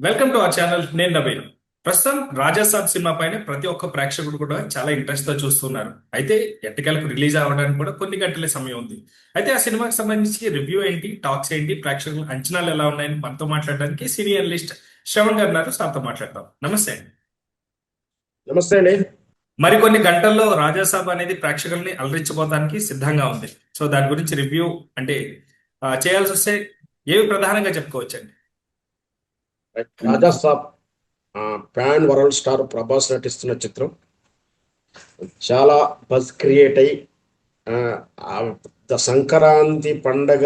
Welcome to our channel. నేను నవీన్. ప్రస్తుతం Raja Saab cinema పైన ప్రతి ఒక్క ప్రేక్షకుడు కూడా చాలా ఇంట్రెస్ట్ తో చూస్తున్నారు. అయితే ఎట్టకేలకు రిలీజ్ అవ్వడానికి కూడా కొన్ని గంటలే సమయం ఉంది. అయితే ఆ సినిమాకి సంబంధించి రివ్యూ ఏంటి, టాక్స్ ఏంటి, ప్రేక్షకుల అంచనాలు ఎలా ఉన్నాయని మనతో మాట్లాడడానికి సీనియర్ లిస్ట్ శ్రవణ్ గారు ఉన్నారు. సార్తో మాట్లాడతాం. నమస్తే అండి. నమస్తే అండి. మరికొన్ని గంటల్లో రాజాసాబ్ అనేది ప్రేక్షకుల్ని అలరించబోతానికి సిద్ధంగా ఉంది. సో దాని గురించి రివ్యూ అంటే చేయాల్సి వస్తే ఏవి ప్రధానంగా చెప్పుకోవచ్చండి? రాజా సాబ్ పాన్ వరల్డ్ స్టార్ ప్రభాస్ నటిస్తున్న చిత్రం చాలా బజ్ క్రియేట్ అయ్యి ఆ, ఆ సంక్రాంతి పండగ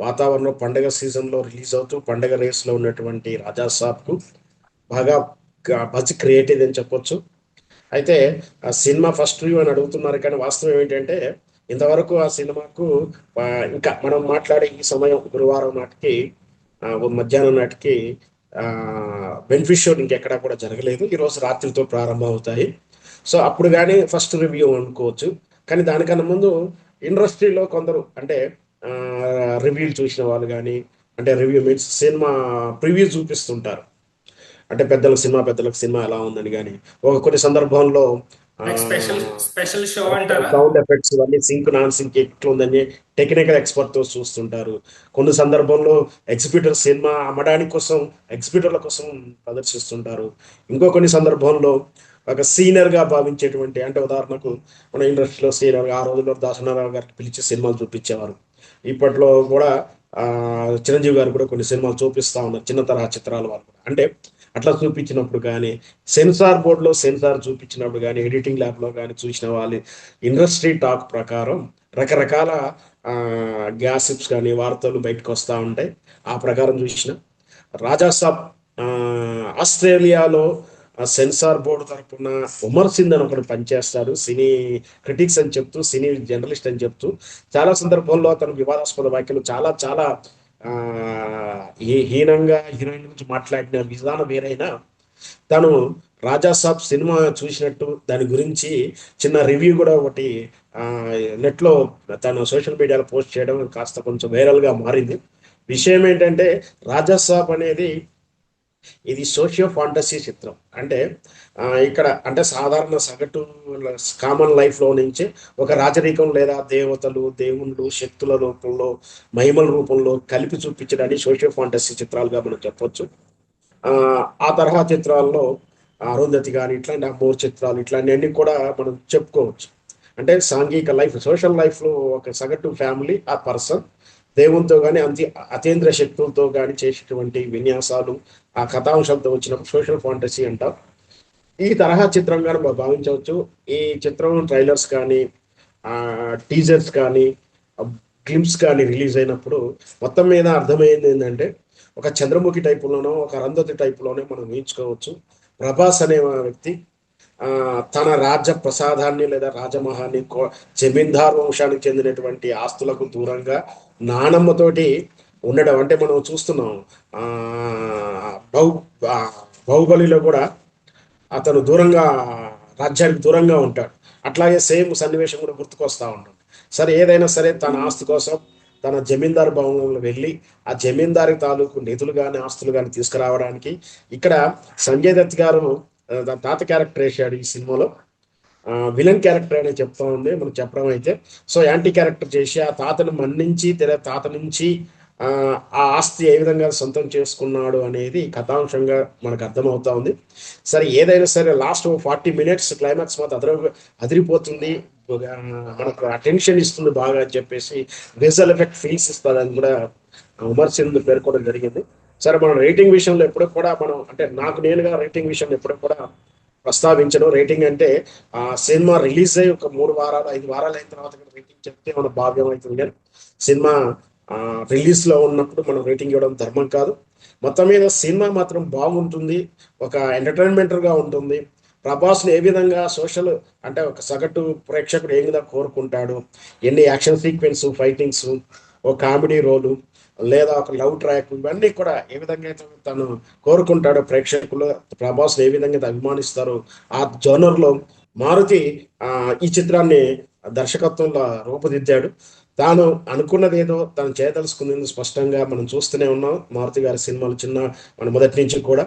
వాతావరణం, పండగ సీజన్లో రిలీజ్ అవుతూ పండగ రేస్లో ఉన్నటువంటి రాజా సాబ్కు బాగా బజ్ క్రియేట్ అయింది అని చెప్పొచ్చు. అయితే ఆ సినిమా ఫస్ట్ రివ్యూ అని అడుగుతున్నారు, కానీ వాస్తవం ఏంటంటే ఇంతవరకు ఆ సినిమాకు ఆ, ఇంకా మనం మాట్లాడే ఈ సమయం గురువారం నాటికి మధ్యాహ్నం నాటికి బెనిఫిట్ షో ఇంకెక్కడా కూడా జరగలేదు. ఈరోజు రాత్రితో ప్రారంభం అవుతాయి. సో అప్పుడు కానీ ఫస్ట్ రివ్యూ అనుకోవచ్చు. కానీ దానికన్నా ముందు ఇండస్ట్రీలో కొందరు అంటే రివ్యూలు చూసిన వాళ్ళు కానీ, అంటే రివ్యూ మీన్స్ సినిమా ప్రివ్యూ చూపిస్తుంటారు. అంటే పెద్దలకు సినిమా ఎలా ఉందని కానీ, కొన్ని సందర్భంలో లైక్ స్పెషల్ స్పెషల్ షో అంటారా? సౌండ్ ఎఫెక్ట్స్ ఇవన్నీ సింక్ నాన్ సింక్ ఎట్లుందని టెక్నికల్ ఎక్స్పర్ట్ తో చూస్తుంటారు. కొన్ని సందర్భంలో ఎగ్జిబిటర్ సినిమా అమ్మడానికి కోసం ఎగ్జిబిటర్ల కోసం ప్రదర్శిస్తుంటారు. కొన్ని సందర్భంలో ఒక సీనియర్ గా భావించేటువంటి, అంటే ఉదాహరణకు మన ఇండస్ట్రీలో సీనియర్ గా ఆ రోజుల్లో దాసనారాయణ గారికి పిలిచి సినిమాలు చూపించేవారు. ఇప్పట్లో కూడా చిరంజీవి గారు కూడా కొన్ని సినిమాలు చూపిస్తా ఉన్నారు, చిన్న తరహా చిత్రాల వాళ్ళు. అంటే అట్లా చూపించినప్పుడు కానీ, సెన్సార్ బోర్డులో సెన్సార్ చూపించినప్పుడు కానీ, ఎడిటింగ్ ల్యాబ్లో కానీ చూసిన వాళ్ళు ఇండస్ట్రీ టాక్ ప్రకారం రకరకాల గ్యాసిప్స్ కానీ వార్తలు బయటకు వస్తూ ఉంటాయి. ఆ ప్రకారం చూసిన రాజాసాబ్ ఆస్ట్రేలియాలో సెన్సార్ బోర్డు తరపున ఉమర్ సింద్ అని ఒకడు పనిచేస్తాడు, సినీ క్రిటిక్స్ అని చెప్తూ, సినీ జర్నలిస్ట్ అని చెప్తూ. చాలా సందర్భంలో అతను వివాదాస్పద వ్యాఖ్యలు చాలా చాలా ఆ హీనంగా హీరోయిన్ గురించి మాట్లాడిన విధానం వేరైనా, తను రాజాసాబ్ సినిమా చూసినట్టు దాని గురించి చిన్న రివ్యూ కూడా ఒకటి ఆ నెట్లో తను సోషల్ మీడియాలో పోస్ట్ చేయడం కాస్త కొంచెం వైరల్ గా మారింది. విషయం ఏంటంటే, రాజాసాబ్ అనేది ఇది సోషియో ఫాంటసీ చిత్రం. అంటే ఇక్కడ అంటే సాధారణ సగటు కామన్ లైఫ్ లో నుంచి ఒక రాజరికం లేదా దేవతలు, దేవుళ్ళు, శక్తుల రూపంలో, మహిమల రూపంలో కలిపి చూపించడానికి సోషియో ఫాంటసీ చిత్రాలుగా మనం చెప్పొచ్చు. ఆ ఆ తరహా చిత్రాల్లో అరుంధతి కానీ ఇట్లాంటి అమ్మోర్ చిత్రాలు ఇట్లాంటివన్నీ కూడా మనం చెప్పుకోవచ్చు. అంటే సాంఘిక లైఫ్, సోషల్ లైఫ్ లో ఒక సగటు ఫ్యామిలీ ఆ పర్సన్ దేవునితో కానీ అతీంద్ర శక్తులతో కానీ చేసేటువంటి విన్యాసాలు, ఆ కథాంశంతో వచ్చినప్పుడు సోషల్ ఫాంటసీ అంటాం. ఈ తరహా చిత్రంగా మనం భావించవచ్చు. ఈ చిత్రం ట్రైలర్స్ కానీ, టీజర్స్ కానీ, క్లిప్స్ కానీ రిలీజ్ అయినప్పుడు మొత్తం మీద అర్థమైంది ఏంటంటే, ఒక చంద్రముఖి టైపులోనో ఒక అరుంధతి టైపులోనే మనం ఊహించుకోవచ్చు. ప్రభాస్ అనే వ్యక్తి తన రాజ్య ప్రసాదాన్ని లేదా రాజమహాన్ని జమీందార్ వంశానికి చెందినటువంటి ఆస్తులకు దూరంగా నానమ్మతోటి ఉండడం. అంటే మనం చూస్తున్నాం ఆ బహు ఆ, బాహుబలిలో కూడా అతను దూరంగా, రాజ్యానికి దూరంగా ఉంటాడు. అట్లాగే సేమ్ సన్నివేశం కూడా గుర్తుకొస్తా ఉంటుంది. సరే ఏదైనా సరే తన ఆస్తి కోసం తన జమీందారు భవనంలో వెళ్ళి ఆ జమీందారి తాలూకు నిధులు కానీ ఆస్తులు కానీ తీసుకురావడానికి ఇక్కడ సంజయ్ దత్ గారు తన తాత క్యారెక్టర్ వేసాడు ఈ సినిమాలో. విలన్ క్యారెక్టర్ అనే చెప్తా ఉంది మనం చెప్పడం అయితే. సో యాంటీ క్యారెక్టర్ చేసి ఆ తాతను మన్నించి తాత నుంచి ఆ ఆ ఆస్తి ఏ విధంగా సొంతం చేసుకున్నాడు అనేది కథాంశంగా మనకు అర్థమవుతా ఉంది. సరే ఏదైనా సరే లాస్ట్ 40 minutes క్లైమాక్స్ మాత్రం అదిరిపోతుంది. మనకు అటెన్షన్ ఇస్తుంది బాగా అని చెప్పేసి, విజువల్ ఎఫెక్ట్ ఫీల్స్ ఇస్తుంది అని కూడా విమర్శలు పేర్కొనడం జరిగింది. సరే మనం రేటింగ్ విషయంలో ఎప్పుడు కూడా మనం అంటే నాకు నేనుగా రేటింగ్ విషయంలో ఎప్పుడు కూడా ప్రస్తావించను. రేటింగ్ అంటే ఆ సినిమా రిలీజ్ అయ్యి ఒక 3 వారాలు 5 వారాలు అయిన తర్వాత రేటింగ్ చెప్తే మన భావ్యం అవుతుంది. కానీ సినిమా రిలీజ్ లో ఉన్నప్పుడు మనం రేటింగ్ ఇవ్వడం ధర్మం కాదు. మొత్తం మీద సినిమా మాత్రం బాగుంటుంది, ఒక ఎంటర్టైన్మెంట్ గా ఉంటుంది. ప్రభాస్ని ఏ విధంగా సోషల్ అంటే ఒక సగటు ప్రేక్షకుడు ఏ విధంగా కోరుకుంటాడు, ఎన్ని యాక్షన్ సీక్వెన్స్, ఫైటింగ్స్, ఒక కామెడీ రోలు లేదా ఒక లవ్ ట్రాక్, ఇవన్నీ కూడా ఏ విధంగా అయితే తను కోరుకుంటాడో ప్రేక్షకులు ప్రభాస్ ఏ విధంగా అయితే అభిమానిస్తారో ఆ జోనర్ లో మారుతి ఈ చిత్రాన్ని దర్శకత్వంలో రూపుదిద్దాడు. తాను అనుకున్నది ఏదో తను చేయదలుచుకుంది స్పష్టంగా మనం చూస్తూనే ఉన్నాం. మారుతి గారి సినిమాలు మన మొదటి నుంచి కూడా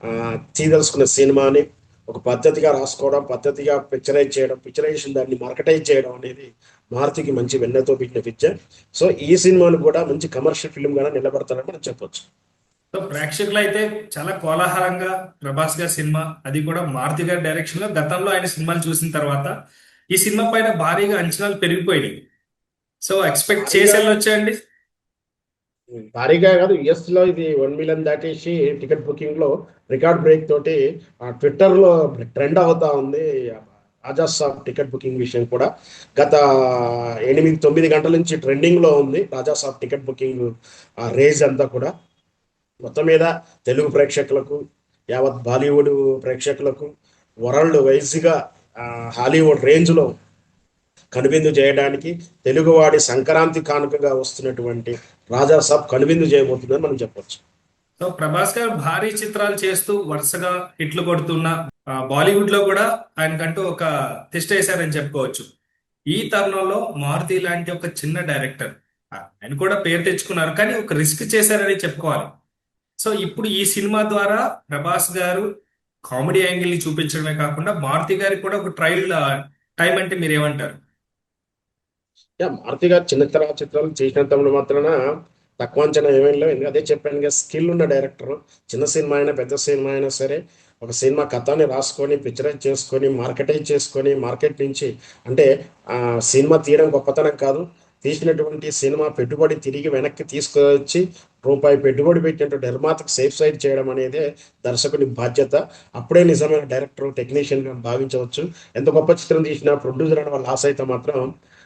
ఆ, చేయదలుచుకున్న సినిమాని ఒక పద్ధతిగా రాసుకోవడం, పద్ధతిగా పిక్చరైజ్ చేయడం, పిక్చరైజేషన్ దాన్ని మార్కెటైజ్ చేయడం అనేది మారుతికి మంచి వెన్నెతో పెట్టిన పిక్చర్. సో ఈ సినిమాను కూడా మంచి కమర్షియల్ ఫిల్మ్ గానే నిలబడతారని మనం చెప్పొచ్చు. సో ప్రేక్షకులు అయితే చాలా కోలాహలంగా ప్రభాస్ గారి సినిమా, అది కూడా మారుతి గారి డైరెక్షన్ లో, గతంలో ఆయన సినిమాలు చూసిన తర్వాత ఈ సినిమా పైన భారీగా అంచనాలు పెరిగిపోయినాయి. సో ఎక్స్పెక్ట్ చేసి భారీగా వెళ్ళొచ్చండి. భారీగా కాదు, యుఎస్ లో ఇది 1 మిలియన్ దాటేసి టికెట్ బుకింగ్ లో రికార్డ్ బ్రేక్ తోటి ట్విట్టర్ లో ట్రెండ్ అవుతా ఉంది. రాజా సాబ్ టికెట్ బుకింగ్ విషయం కూడా గత 8-9 గంటల నుంచి ట్రెండింగ్ లో ఉంది. రాజా సాబ్ టికెట్ బుకింగ్ రేజ్ అంతా కూడా మొత్తం మీద తెలుగు ప్రేక్షకులకు, యావత్ బాలీవుడ్ ప్రేక్షకులకు, వరల్డ్ వైజ్గా హాలీవుడ్ రేంజ్లో కనువిందు చేయడానికి తెలుగువాడి సంక్రాంతి కానుకగా వస్తున్నటువంటి రాజా సాబ్ కనువిందు చేయబోతుందని మనం చెప్పొచ్చు. సో ప్రభాస్ గారు భారీ చిత్రాలు చేస్తూ వరుసగా హిట్లు కొడుతున్న బాలీవుడ్ లో కూడా ఆయనకంటూ ఒక తిష్ట వేశారని చెప్పుకోవచ్చు. ఈ తరుణంలో మారుతి లాంటి ఒక చిన్న డైరెక్టర్, ఆయన కూడా పేరు తెచ్చుకున్నారు, కానీ ఒక రిస్క్ చేశారని చెప్పుకోవాలి. సో ఇప్పుడు ఈ సినిమా ద్వారా ప్రభాస్ గారు కామెడీ యాంగిల్ ని చూపించడమే కాకుండా మారుతి గారికి కూడా ఒక ట్రయల్ టైం అంటే మీరు ఏమంటారు? మారుతి గారు చిన్న తరహా చిత్రాలు చేసినంత మాత్రాన తక్కువ అంచనా ఏమేం లేవు. ఎందుకంటే అదే చెప్పాను కదా, స్కిల్ ఉన్న డైరెక్టర్. చిన్న సినిమా అయినా పెద్ద సినిమా అయినా సరే ఒక సినిమా కథని రాసుకొని పిక్చరైజ్ చేసుకొని మార్కెటైజ్ చేసుకొని మార్కెట్ నుంచి అంటే ఆ సినిమా తీయడం గొప్పతనం కాదు, తీసినటువంటి సినిమా పెట్టుబడి తిరిగి వెనక్కి తీసుకొచ్చి రూపాయి పెట్టుబడి పెట్టినటువంటి నిర్మాతకు సేఫ్ సైడ్ చేయడం అనేది దర్శకుని బాధ్యత. అప్పుడే నిజమైన డైరెక్టర్, టెక్నీషియన్ గా భావించవచ్చు. ఎంత గొప్ప చిత్రం తీసినా ప్రొడ్యూసర్ అని వాళ్ళు లాస్ అయితే మాత్రం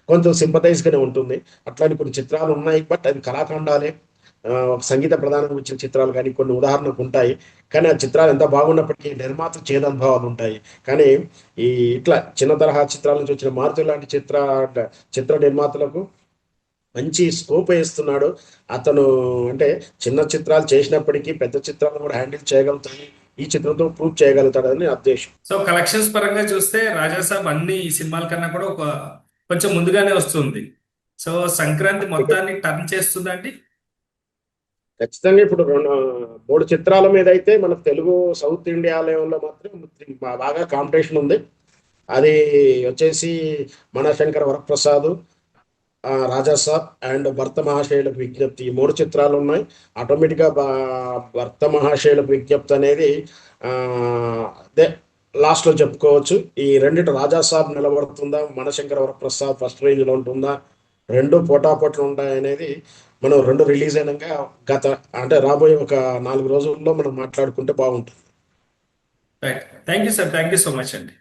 కొంచెం సింపథైజ్ గానే ఉంటుంది. అట్లాంటి కొన్ని చిత్రాలు ఉన్నాయి, బట్ అది కళాఖండాలే. ఒక సంగీత ప్రధానంగా వచ్చిన చిత్రాలు కానీ కొన్ని ఉదాహరణకు ఉంటాయి. కానీ ఆ చిత్రాలు ఎంత బాగున్నప్పటికీ నిర్మాత చేదనుభవాలు ఉంటాయి. కానీ ఈ ఇట్లా చిన్న తరహా చిత్రాల నుంచి వచ్చిన మారుతి లాంటి చిత్ర నిర్మాతలకు మంచి స్కోప్ వేస్తున్నాడు అతను. అంటే చిన్న చిత్రాలు చేసినప్పటికీ పెద్ద చిత్రాలను కూడా హ్యాండిల్ చేయగలుగుతాడు, ఈ చిత్రంతో ప్రూవ్ చేయగలుగుతాడని నా ఉద్దేశం. సో కలెక్షన్స్ పరంగా చూస్తే రాజా సాబ్ అన్ని ఈ సినిమాల కన్నా కూడా ఒక కొంచెం ముందుగానే వస్తుంది. సో సంక్రాంతి మొత్తాన్ని టర్న్ చేస్తుందండి. ఖచ్చితంగా ఇప్పుడు 3 చిత్రాల మీద అయితే మన తెలుగు సౌత్ ఇండియా లెవెల్లో మాత్రం బాగా కాంపిటీషన్ ఉంది. అది వచ్చేసి మనశంకర వరప్రసాద్, రాజా సాబ్ అండ్ భర్త మహాశయులకు విజ్ఞప్తి, ఈ 3 చిత్రాలు ఉన్నాయి. ఆటోమేటిక్గా భర్త మహాశయులకు విజ్ఞప్తి అనేది ఆ, అదే లాస్ట్లో చెప్పుకోవచ్చు. ఈ రెండిటి రాజా సాబ్ నిలబడుతుందా, మనశంకర వరప్రసాద్ ఫస్ట్ రేంజ్లో ఉంటుందా, రెండు పోటాపోట్లు ఉంటాయి అనేది మనం రెండు రిలీజ్ అయినాక అంటే రాబోయే ఒక 4 రోజుల్లో మనం మాట్లాడుకుంటే బాగుంటుంది. Right. Thank you sir, thank you so much అండి.